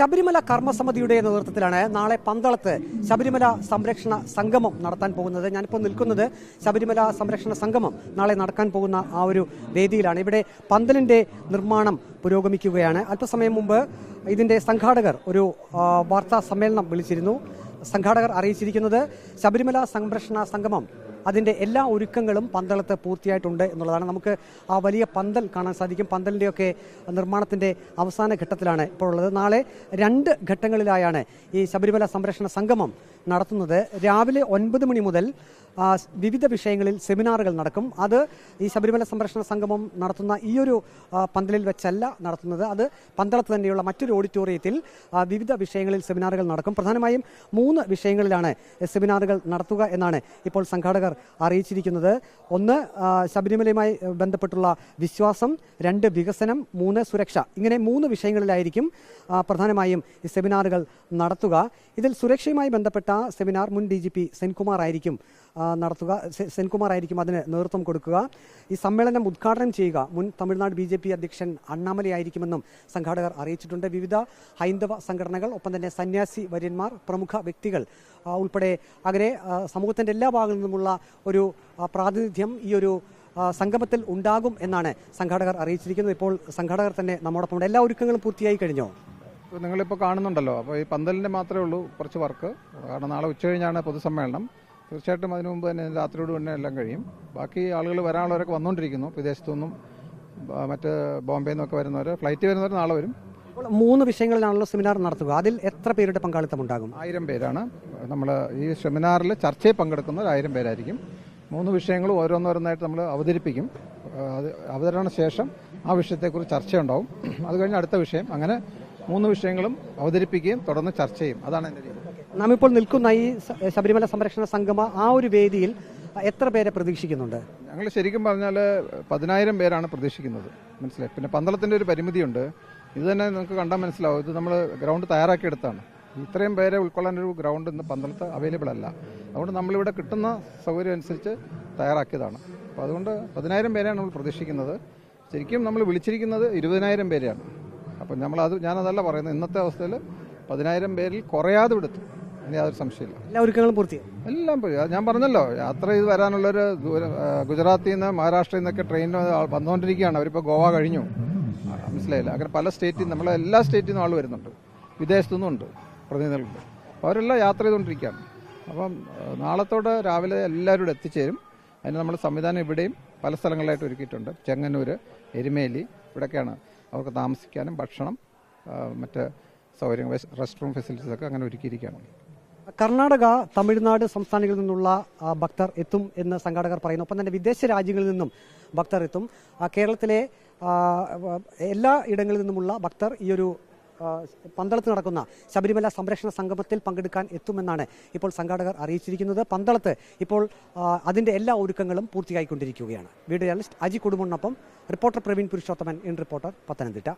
ശബരിമല കർമ്മസമിതിയുടെ നേതൃത്വത്തിലാണ് നാളെ പന്തളത്ത് ശബരിമല സംരക്ഷണ സംഗമം നടത്താൻ പോകുന്നത്. ഞാനിപ്പോൾ നിൽക്കുന്നത് ശബരിമല സംരക്ഷണ സംഗമം നാളെ നടക്കാൻ പോകുന്ന ആ ഒരു വേദിയിലാണ്. ഇവിടെ പന്തലിന്റെ നിർമ്മാണം പുരോഗമിക്കുകയാണ്. അല്പസമയം മുമ്പ് ഇതിന്റെ സംഘാടകർ ഒരു വാർത്താ സമ്മേളനം വിളിച്ചിരുന്നു. സംഘാടകർ അറിയിച്ചിരിക്കുന്നത് ശബരിമല സംരക്ഷണ സംഗമം അതിൻ്റെ എല്ലാ ഒരുക്കങ്ങളും പന്തളത്ത് പൂർത്തിയായിട്ടുണ്ട് എന്നുള്ളതാണ്. നമുക്ക് ആ വലിയ പന്തൽ കാണാൻ സാധിക്കും. പന്തലിൻ്റെയൊക്കെ നിർമ്മാണത്തിൻ്റെ അവസാന ഘട്ടത്തിലാണ് ഇപ്പോൾ ഉള്ളത്. നാളെ 2 ഘട്ടങ്ങളിലായാണ് ഈ ശബരിമല സംരക്ഷണ സംഗമം നടത്തുന്നത്. രാവിലെ 9 മണി മുതൽ വിവിധ വിഷയങ്ങളിൽ സെമിനാറുകൾ നടക്കും. അത് ഈ ശബരിമല സംരക്ഷണ സംഗമം നടത്തുന്ന ഈ ഒരു പന്തലിൽ വെച്ചല്ല നടത്തുന്നത്. അത് പന്തളത്ത് തന്നെയുള്ള മറ്റൊരു ഓഡിറ്റോറിയത്തിൽ വിവിധ വിഷയങ്ങളിൽ സെമിനാറുകൾ നടക്കും. പ്രധാനമായും 3 വിഷയങ്ങളിലാണ് സെമിനാറുകൾ നടത്തുക എന്നാണ് ഇപ്പോൾ സംഘാടകർ അറിയിച്ചിരിക്കുന്നത്. 1 ശബരിമലയുമായി ബന്ധപ്പെട്ടുള്ള വിശ്വാസം, 2 വികസനം, 3 സുരക്ഷ. ഇങ്ങനെ 3 വിഷയങ്ങളിലായിരിക്കും പ്രധാനമായും ഈ സെമിനാറുകൾ നടത്തുക. ഇതിൽ സുരക്ഷയുമായി ബന്ധപ്പെട്ട സെമിനാർ മുൻ DGP സെൻകുമാർ ആയിരിക്കും നടത്തുക. സെൻകുമാർ ആയിരിക്കും അതിന് നേതൃത്വം കൊടുക്കുക. ഈ സമ്മേളനം ഉദ്ഘാടനം ചെയ്യുക മുൻ തമിഴ്നാട് BJP അധ്യക്ഷൻ അണ്ണാമലൈ ആയിരിക്കുമെന്നും സംഘാടകർ അറിയിച്ചിട്ടുണ്ട്. വിവിധ ഹൈന്ദവ സംഘടനകൾ, ഒപ്പം തന്നെ സന്യാസി വര്യന്മാർ, പ്രമുഖ വ്യക്തികൾ ഉൾപ്പെടെ അങ്ങനെ സമൂഹത്തിൻ്റെ എല്ലാ ഭാഗത്തു നിന്നുമുള്ള ഒരു പ്രാതിനിധ്യം ഈ ഒരു സംഗമത്തിൽ ഉണ്ടാകും എന്നാണ് സംഘാടകർ അറിയിച്ചിരിക്കുന്നത്. ഇപ്പോൾ സംഘാടകർ തന്നെ നമ്മോടൊപ്പം എല്ലാ ഒരുക്കങ്ങളും പൂർത്തിയായി കഴിഞ്ഞോ? നിങ്ങളിപ്പോൾ കാണുന്നുണ്ടല്ലോ. അപ്പോൾ ഈ പന്തലിൻ്റെ മാത്രമേ ഉള്ളൂ കുറച്ച് വർക്ക്. കാരണം നാളെ ഉച്ചകഴിഞ്ഞാണ് പൊതുസമ്മേളനം. തീർച്ചയായിട്ടും അതിനു മുമ്പ് തന്നെ രാത്രിയോട് തന്നെ എല്ലാം കഴിയും. ബാക്കി ആളുകൾ വരാനുള്ളവരൊക്കെ വന്നുകൊണ്ടിരിക്കുന്നു. വിദേശത്തുനിന്നും മറ്റ് ബോംബെയിൽ നിന്നൊക്കെ വരുന്നവർ, ഫ്ലൈറ്റ് വരുന്നവർ നാളെ വരും. 3 വിഷയങ്ങളിലാണല്ലോ സെമിനാർ നടത്തുക. അതിൽ എത്ര പേരുടെ പങ്കാളിത്തം ഉണ്ടാകും? 1000 പേരാണ്. നമ്മൾ ഈ സെമിനാറിൽ ചർച്ചയിൽ പങ്കെടുക്കുന്നത് 1000 പേരായിരിക്കും. 3 വിഷയങ്ങളും ഓരോന്നോരോന്നായിട്ട് നമ്മൾ അവതരിപ്പിക്കും. അവതരണ ശേഷം ആ വിഷയത്തെക്കുറിച്ച് ചർച്ചയുണ്ടാവും. അത് കഴിഞ്ഞ് അടുത്ത വിഷയം, അങ്ങനെ 3 വിഷയങ്ങളും അവതരിപ്പിക്കുകയും തുടർന്ന് ചർച്ച ചെയ്യും. അതാണ് എൻ്റെ രീതി. നാം ഇപ്പോൾ നിൽക്കുന്ന ഈ ശബരിമല സംരക്ഷണ സംഗമ ആ ഒരു വേദിയിൽ എത്ര പേരെ പ്രതീക്ഷിക്കുന്നുണ്ട്? ഞങ്ങൾ ശരിക്കും പറഞ്ഞാൽ 10000 പേരാണ് പ്രതീക്ഷിക്കുന്നത്. മനസ്സിലായി. പിന്നെ പന്തളത്തിൻ്റെ ഒരു പരിമിതിയുണ്ട്. ഇത് തന്നെ നിങ്ങൾക്ക് കണ്ടാൽ മനസ്സിലാവും. ഇത് നമ്മൾ ഗ്രൗണ്ട് തയ്യാറാക്കിയെടുത്താണ്. ഇത്രയും പേരെ ഉൾക്കൊള്ളാൻ ഒരു ഗ്രൗണ്ട് ഇന്ന് പന്തളത്ത് അവൈലബിൾ അല്ല. അതുകൊണ്ട് നമ്മളിവിടെ കിട്ടുന്ന സൗകര്യം അനുസരിച്ച് തയ്യാറാക്കിയതാണ്. അപ്പോൾ അതുകൊണ്ട് 10000 പേരെയാണ് നമ്മൾ പ്രതീക്ഷിക്കുന്നത്. ശരിക്കും നമ്മൾ വിളിച്ചിരിക്കുന്നത് 20000 പേരെയാണ്. അപ്പം ഞാനതല്ല പറയുന്നത്. ഇന്നത്തെ അവസ്ഥയിൽ 10000 പേരിൽ കുറയാതെ വിടുത്തു. ഇനി യാതൊരു സംശയമില്ല. എല്ലാ ഒരുക്കങ്ങളും പൂർത്തിയായി. എല്ലാം പോയി. ഞാൻ പറഞ്ഞല്ലോ, യാത്ര ചെയ്ത് വരാനുള്ളൊരു ഗുജറാത്തിൽ നിന്ന് മഹാരാഷ്ട്രയിൽ നിന്നൊക്കെ ട്രെയിൻ വന്നുകൊണ്ടിരിക്കുകയാണ്. അവരിപ്പോൾ ഗോവ കഴിഞ്ഞു. മനസ്സിലായില്ല. അങ്ങനെ പല സ്റ്റേറ്റിൽ നിന്ന്, നമ്മളെ എല്ലാ സ്റ്റേറ്റിൽ നിന്നും ആൾ വരുന്നുണ്ട്. വിദേശത്തുനിന്നും ഉണ്ട് പ്രതിനിധികളുണ്ട്. അപ്പോൾ അവരെല്ലാം യാത്ര ചെയ്തുകൊണ്ടിരിക്കുകയാണ്. അപ്പം നാളത്തോടെ രാവിലെ എല്ലാവരും ഇവിടെ എത്തിച്ചേരും. അതിന് നമ്മൾ സംവിധാനം ഇവിടെയും പല സ്ഥലങ്ങളിലായിട്ട് ഒരുക്കിയിട്ടുണ്ട്. ചെങ്ങന്നൂർ, എരുമേലി, ഇവിടെയൊക്കെയാണ് അവർക്ക് താമസിക്കാനും ഭക്ഷണം, മറ്റ് സൗകര്യങ്ങൾ, റെസ്റ്റ് റൂം ഫെസിലിറ്റീസൊക്കെ അങ്ങനെ ഒരുക്കിയിരിക്കുകയാണ്. കർണാടക, തമിഴ്നാട് സംസ്ഥാനങ്ങളിൽ നിന്നുള്ള ഭക്തർ എത്തും എന്ന് സംഘാടകർ പറയുന്നു. ഒപ്പം തന്നെ വിദേശ രാജ്യങ്ങളിൽ നിന്നും ഭക്തർ എത്തും. കേരളത്തിലെ എല്ലാ ഇടങ്ങളിൽ നിന്നുമുള്ള ഭക്തർ ഈ ഒരു പന്തളത്ത് നടക്കുന്ന ശബരിമല സംരക്ഷണ സംഗമത്തിൽ പങ്കെടുക്കാൻ എത്തുമെന്നാണ് ഇപ്പോൾ സംഘാടകർ അറിയിച്ചിരിക്കുന്നത്. പന്തളത്ത് ഇപ്പോൾ അതിൻ്റെ എല്ലാ ഒരുക്കങ്ങളും പൂർത്തിയായിക്കൊണ്ടിരിക്കുകയാണ്. വീഡിയോ ജേർണലിസ്റ്റ് അജി കുടുംബനൊപ്പം reporter Praveen Purushothaman, in reporter, Pathanamthitta.